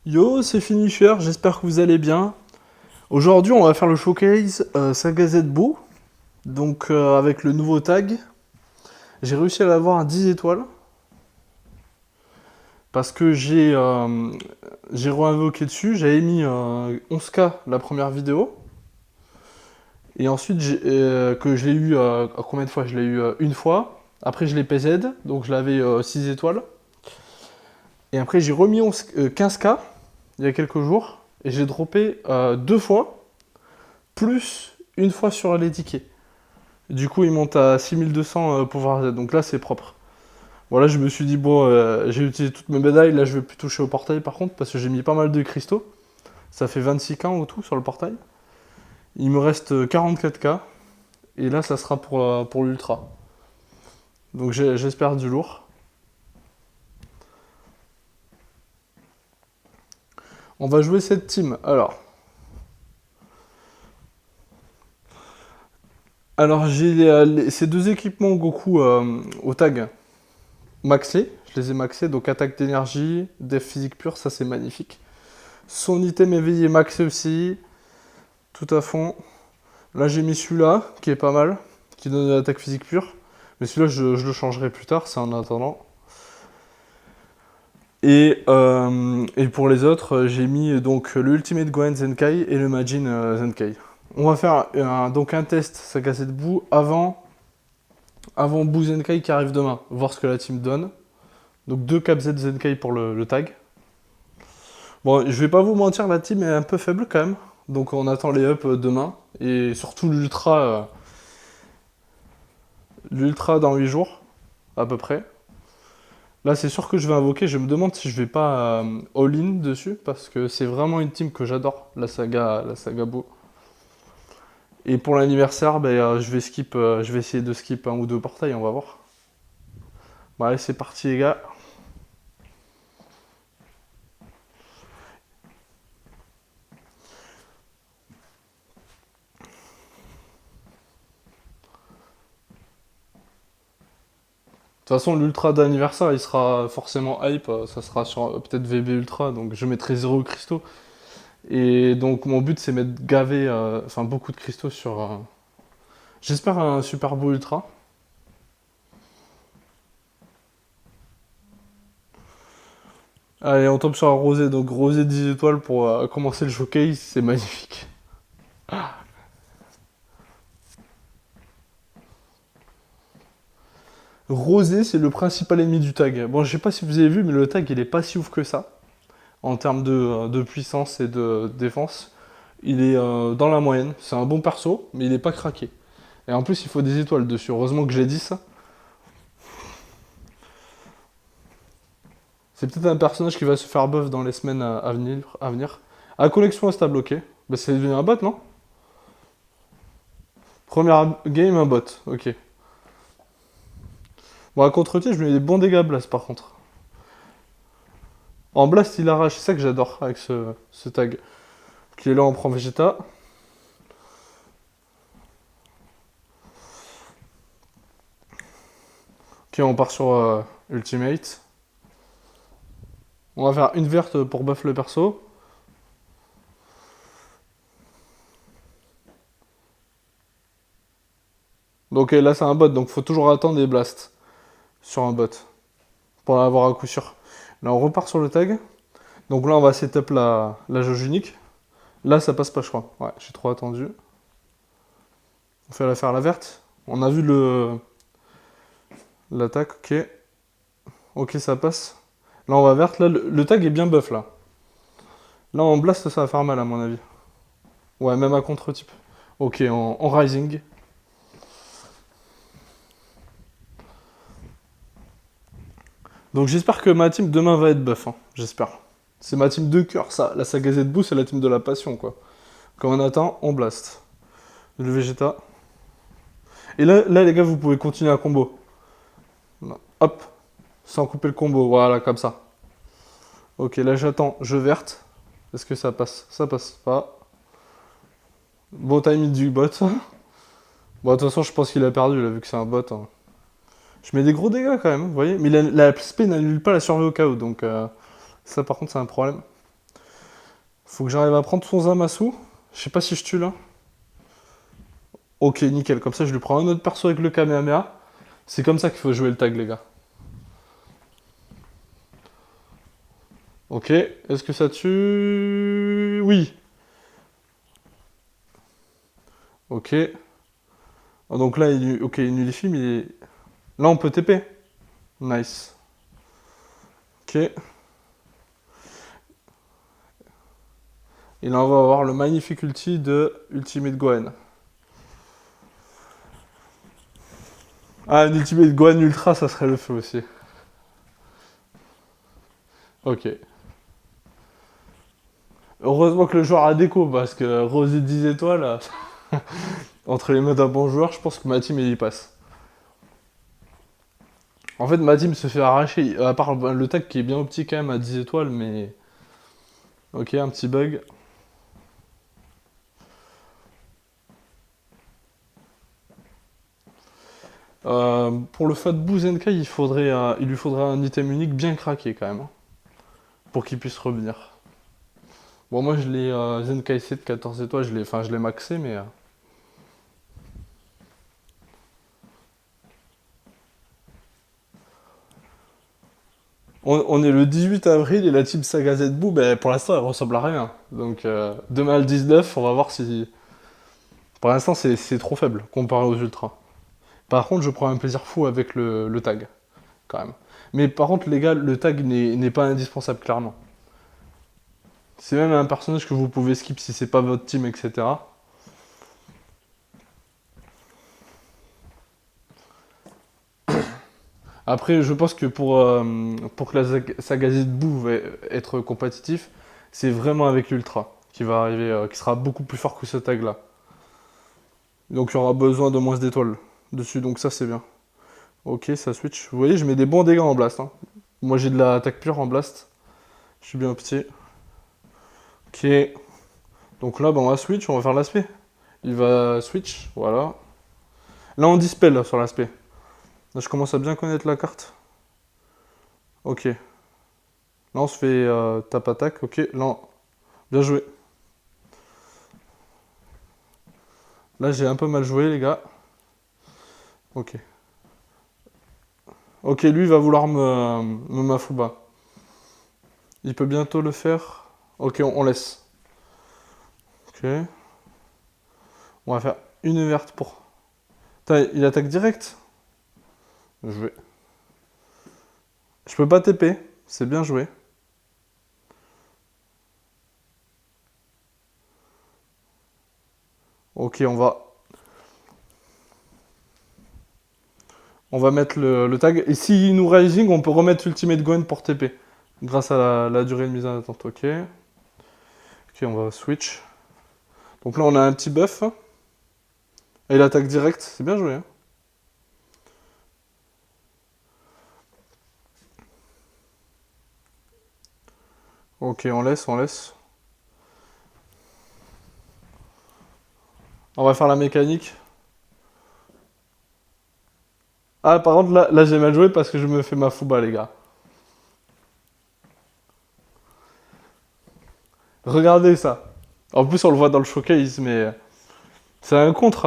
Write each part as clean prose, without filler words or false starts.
Yo, c'est Finisher, j'espère que vous allez bien. Aujourd'hui, on va faire le showcase Saga Z-Beau. Donc, avec le nouveau tag, j'ai réussi à l'avoir à 10 étoiles. Parce que j'ai re-invoqué dessus. J'avais mis 11K la première vidéo. Et ensuite, que je l'ai eu. Combien de fois? Je l'ai eu une fois. Après, je l'ai PZ. Donc, je l'avais 6 étoiles. Et après, j'ai remis 15K il y a quelques jours. Et j'ai droppé deux fois. Plus une fois sur les tickets. Du coup, il monte à 6200 pouvoir Z. Donc là, c'est propre. Voilà, je me suis dit, bon, j'ai utilisé toutes mes médailles. Là, je vais plus toucher au portail par contre, parce que j'ai mis pas mal de cristaux. Ça fait 26K au tout sur le portail. Il me reste 44K. Et là, ça sera pour l'ultra. Donc j'espère du lourd. On va jouer cette team. Alors j'ai ces deux équipements Goku au tag maxé. Je les ai maxés. Donc attaque d'énergie, def physique pure, ça c'est magnifique. Son item éveillé maxé aussi, tout à fond. Là j'ai mis celui-là, qui est pas mal, qui donne de l'attaque physique pure. Mais celui-là je le changerai plus tard, c'est en attendant. Et pour les autres, j'ai mis donc le Ultimate Gohan Zenkai et le Majin Zenkai. On va faire donc un test Saga de boue avant Buu Zenkai qui arrive demain, voir ce que la team donne. Donc 2 Cap Z Zenkai pour le tag. Bon, je vais pas vous mentir, la team est un peu faible quand même. Donc on attend les ups demain. Et surtout l'ultra dans 8 jours, à peu près. Là, c'est sûr que je vais invoquer. Je me demande si je vais pas all-in dessus. Parce que c'est vraiment une team que j'adore, la saga Beau. Et pour l'anniversaire, ben, je vais essayer de skip un ou deux portails, on va voir. Bon, allez, c'est parti les gars. De toute façon, l'ultra d'anniversaire, il sera forcément hype. Ça sera sur peut-être VB Ultra, donc je mettrai 0 cristaux. Et donc, mon but, c'est mettre gavé, enfin beaucoup de cristaux sur. J'espère un super beau ultra. Allez, on tombe sur un rosé, donc rosé 10 étoiles pour commencer le showcase, c'est magnifique. Rosé, c'est le principal ennemi du tag. Bon, je sais pas si vous avez vu, mais le tag, il est pas si ouf que ça. En termes de puissance et de défense. Il est dans la moyenne. C'est un bon perso, mais il est pas craqué. Et en plus, il faut des étoiles dessus. Heureusement que j'ai dit ça. C'est peut-être un personnage qui va se faire buff dans les semaines à venir. À collection instable, ok. Bah, c'est devenu un bot, non? Première game, un bot, ok. Bon, à contre-pied, je mets des bons dégâts blast par contre. En blast, il arrache, c'est ça que j'adore avec ce tag. Qui est là, on prend Vegeta. Ok, on part sur Ultimate. On va faire une verte pour buff le perso. Donc là, c'est un bot, donc faut toujours attendre des blasts sur un bot pour l'avoir à coup sûr. Là, on repart sur le tag. Donc là, on va setup la jauge unique. Là, ça passe pas, je crois. Ouais, j'ai trop attendu. On fait l'affaire la verte. On a vu l'attaque, ok. Ok, ça passe. Là, on va verte. Là, le tag est bien buff, là. Là, en blast, ça va faire mal, à mon avis. Ouais, même à contre-type. Ok, en rising. Donc j'espère que ma team demain va être buff, hein. J'espère. C'est ma team de cœur, ça. La saga Z-Boo, c'est la team de la passion, quoi. Quand on attend, on blast. Le Vegeta. Et là, les gars, vous pouvez continuer à combo. Hop, sans couper le combo, voilà, comme ça. Ok, là j'attends, je verte. Est-ce que ça passe? Ça passe pas. Bon timing du bot. Bon, de toute façon, je pense qu'il a perdu, là, vu que c'est un bot, hein. Je mets des gros dégâts quand même, vous voyez. Mais la spé n'annule pas la survie au chaos, donc ça, par contre, c'est un problème. Faut que j'arrive à prendre son Zamasu. Je sais pas si je tue là. Ok, nickel. Comme ça, je lui prends un autre perso avec le Kamehameha. C'est comme ça qu'il faut jouer le tag, les gars. Ok, est-ce que ça tue? Oui. Ok. Ah, donc là, ok, il nullifie, mais là, on peut TP. Nice. Ok. Et là, on va avoir le magnifique ulti de Ultimate Gohan. Ah, un Ultimate Gohan Ultra, ça serait le feu aussi. Ok. Heureusement que le joueur a déco, parce que Rosé 10 étoiles, entre les mains d'un bon joueur, je pense que ma team, il y passe. En fait, ma team se fait arracher, à part le tag qui est bien optique quand même à 10 étoiles, mais... Ok, un petit bug. Pour le Fatbou Zenkai, il lui faudrait un item unique bien craqué quand même, hein, pour qu'il puisse revenir. Bon, moi je l'ai Zenkai 7 14 étoiles, je l'ai maxé, mais... On est le 18 avril et la team Saga Zbou, ben, pour l'instant elle ressemble à rien. Donc demain le 19, on va voir si... Pour l'instant c'est trop faible comparé aux ultras. Par contre je prends un plaisir fou avec le tag, quand même. Mais par contre les gars, le tag n'est pas indispensable clairement. C'est même un personnage que vous pouvez skip si c'est pas votre team, etc. Après, je pense que pour que la saga Zbou va être compétitif, c'est vraiment avec l'Ultra qui va arriver, qui sera beaucoup plus fort que ce tag-là. Donc il y aura besoin de moins d'étoiles dessus, donc ça c'est bien. Ok, ça switch. Vous voyez, je mets des bons dégâts en blast, hein. Moi j'ai de l'attaque pure en blast. Je suis bien petit. Ok. Donc là, bah, on va switch, on va faire l'aspect. Il va switch, voilà. Là on dispel là, sur l'aspect. Là je commence à bien connaître la carte. Ok. Là on se fait tape attaque. Ok, là, bien joué. Là j'ai un peu mal joué les gars. Ok. Ok, lui il va vouloir me Mafuba. Il peut bientôt le faire. Ok, on laisse. Ok. On va faire une verte pour... Putain, il attaque direct. Je vais... Je peux pas TP. C'est bien joué. Ok, on va mettre le tag. Et s'il nous Rising, on peut remettre Ultimate Gwen pour TP. Grâce à la durée de mise en attente. Ok. Ok, on va switch. Donc là, on a un petit buff. Et il attaque direct. C'est bien joué, hein. Ok, on laisse, on laisse. On va faire la mécanique. Ah, par contre, là j'ai mal joué parce que je me fais ma fouba, les gars. Regardez ça. En plus, on le voit dans le showcase, mais c'est un contre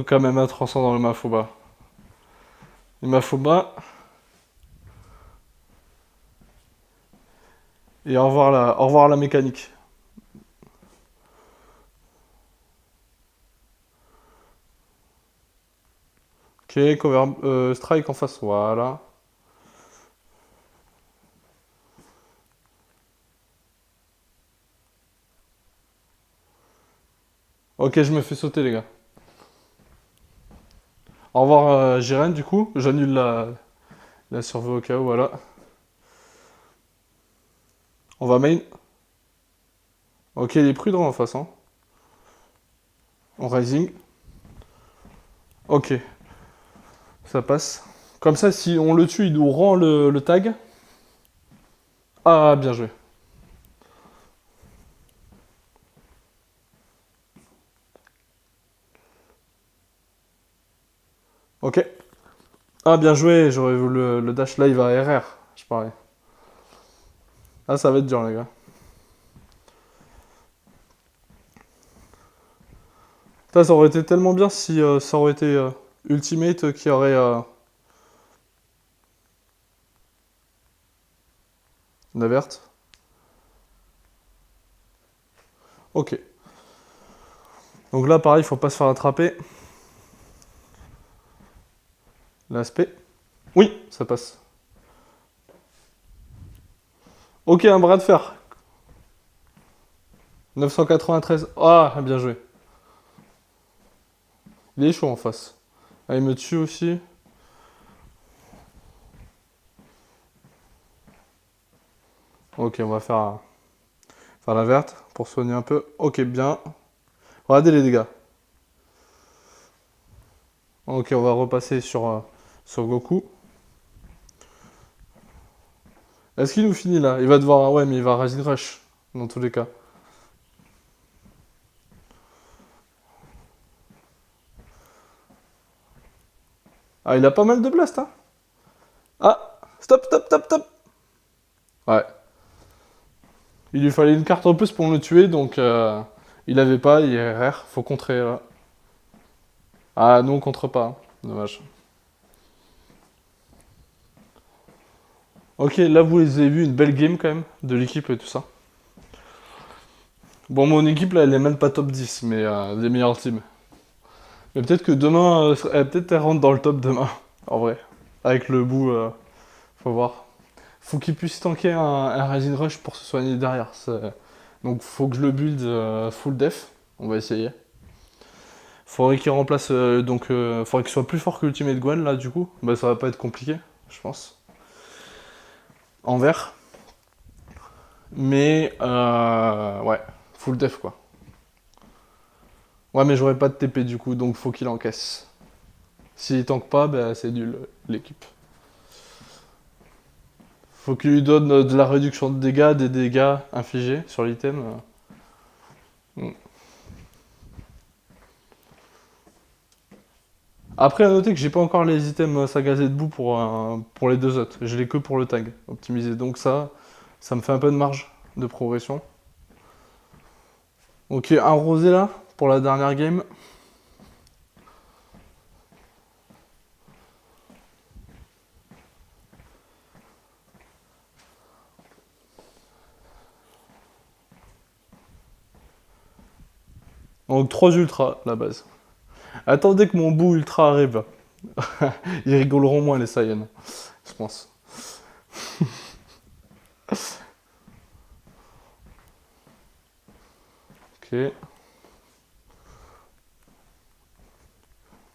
quand même à transcendant le Mafuba. Le Mafuba. Et au revoir la mécanique. Ok, cover, strike en face, voilà. Ok, je me fais sauter, les gars. Au revoir, Jiren, du coup. J'annule la survie au cas où, voilà. On va main. Ok, il est prudent en face, hein. On rising. Ok, ça passe. Comme ça, si on le tue, il nous rend le tag. Ah, bien joué. Ok. Ah, bien joué, j'aurais voulu le dash. Là, il va RR, je parie. Ah, ça va être dur, les gars. Ça aurait été tellement bien si ça aurait été Ultimate qui aurait... la verte. Ok. Donc là, pareil, il faut pas se faire attraper. L'aspect. Oui, ça passe. Ok, un bras de fer. 993. Ah, bien joué. Il est chaud en face. Ah, il me tue aussi. Ok, on va faire la verte pour soigner un peu. Ok, bien. Regardez les dégâts. Ok, on va repasser sur Goku. Est-ce qu'il nous finit là? Il va devoir... Ouais, mais il va Raging Rush, dans tous les cas. Ah, il a pas mal de blast, hein? Ah! Stop, stop, stop, stop! Ouais. Il lui fallait une carte en plus pour me tuer, donc... il avait pas, il est rare. Faut contrer, là. Ah, nous, on contre pas. Hein. Dommage. Ok, là, vous avez vu une belle game, quand même, de l'équipe et tout ça. Bon, mon équipe, là, elle est même pas top 10, mais des meilleures teams. Mais peut-être que demain, peut-être elle rentre dans le top demain, en vrai. Avec le bout, faut voir. Faut qu'il puisse tanker un Rising Rush pour se soigner derrière. Donc faut que je le build full def. On va essayer. Faudrait qu'il remplace, faudrait qu'il soit plus fort que Ultimate Gwen, là, du coup. Bah, ça va pas être compliqué, je pense. En vert. Mais, ouais, full def, quoi. Ouais, mais j'aurais pas de TP, du coup, donc faut qu'il encaisse. S'il tank pas, bah, c'est nul, l'équipe. Faut qu'il lui donne de la réduction de dégâts, des dégâts infligés sur l'item. Mm. Après, à noter que j'ai pas encore les items Saga Z-Boo pour les deux autres. Je l'ai que pour le tag optimisé. Donc ça me fait un peu de marge de progression. Ok, un rosé là, pour la dernière game. Donc 3 ultras, la base. Attendez que mon bout ultra arrive. Ils rigoleront moins les Saiyans, je pense. Ok.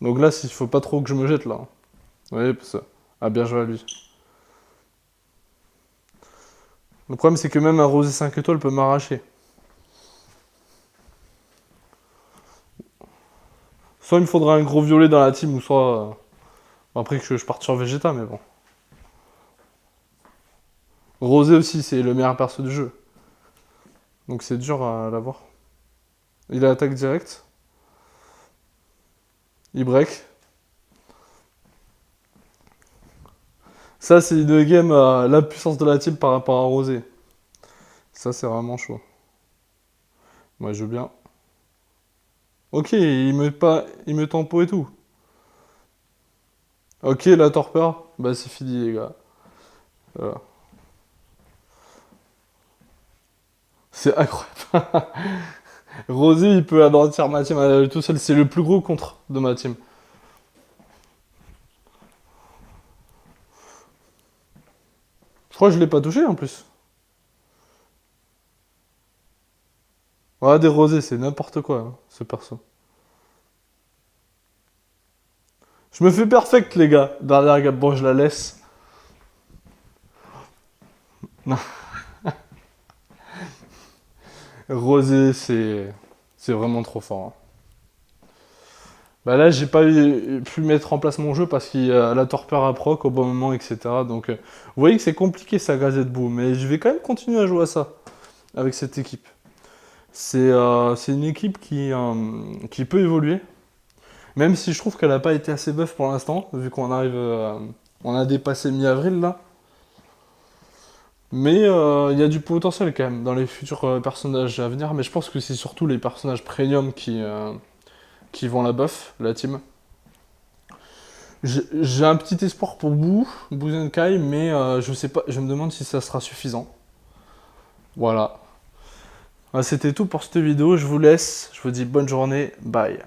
Donc là, il faut pas trop que je me jette là. Oui, parce que... Ah, bien joué à lui. Le problème, c'est que même un rosé 5 étoiles peut m'arracher. Soit il me faudra un gros violet dans la team, ou soit... après que je parte sur Vegeta, mais bon. Rosé aussi, c'est le meilleur perso du jeu. Donc c'est dur à l'avoir. Il a attaque directe. Il break. Ça, c'est une game à la puissance de la team par rapport à Rosé. Ça, c'est vraiment chaud. Moi, je veux bien. Ok, il me tempo et tout. Ok, la torpeur. Bah, c'est fini, les gars. Voilà. C'est incroyable. Rosé, il peut anéantir ma team à lui tout seul. C'est le plus gros contre de ma team. Je crois que je l'ai pas touché en plus. Ouais, des rosés, c'est n'importe quoi, hein, ce perso. Je me fais perfect, les gars. Dernière gap, bon, je la laisse. Non. Rosé, c'est vraiment trop fort. Hein. Bah là, j'ai pas pu mettre en place mon jeu parce qu'il y a la torpeur à proc au bon moment, etc. Donc, vous voyez que c'est compliqué ça, Gazette Boom, mais je vais quand même continuer à jouer à ça avec cette équipe. C'est une équipe qui peut évoluer, même si je trouve qu'elle n'a pas été assez buff pour l'instant, vu qu'on arrive, on a dépassé mi-avril là. Mais il y a du potentiel quand même dans les futurs personnages à venir, mais je pense que c'est surtout les personnages premium qui vend la buff, la team. J'ai un petit espoir pour Boo Zenkai, mais je sais pas, je me demande si ça sera suffisant. Voilà. C'était tout pour cette vidéo, je vous laisse, je vous dis bonne journée, bye.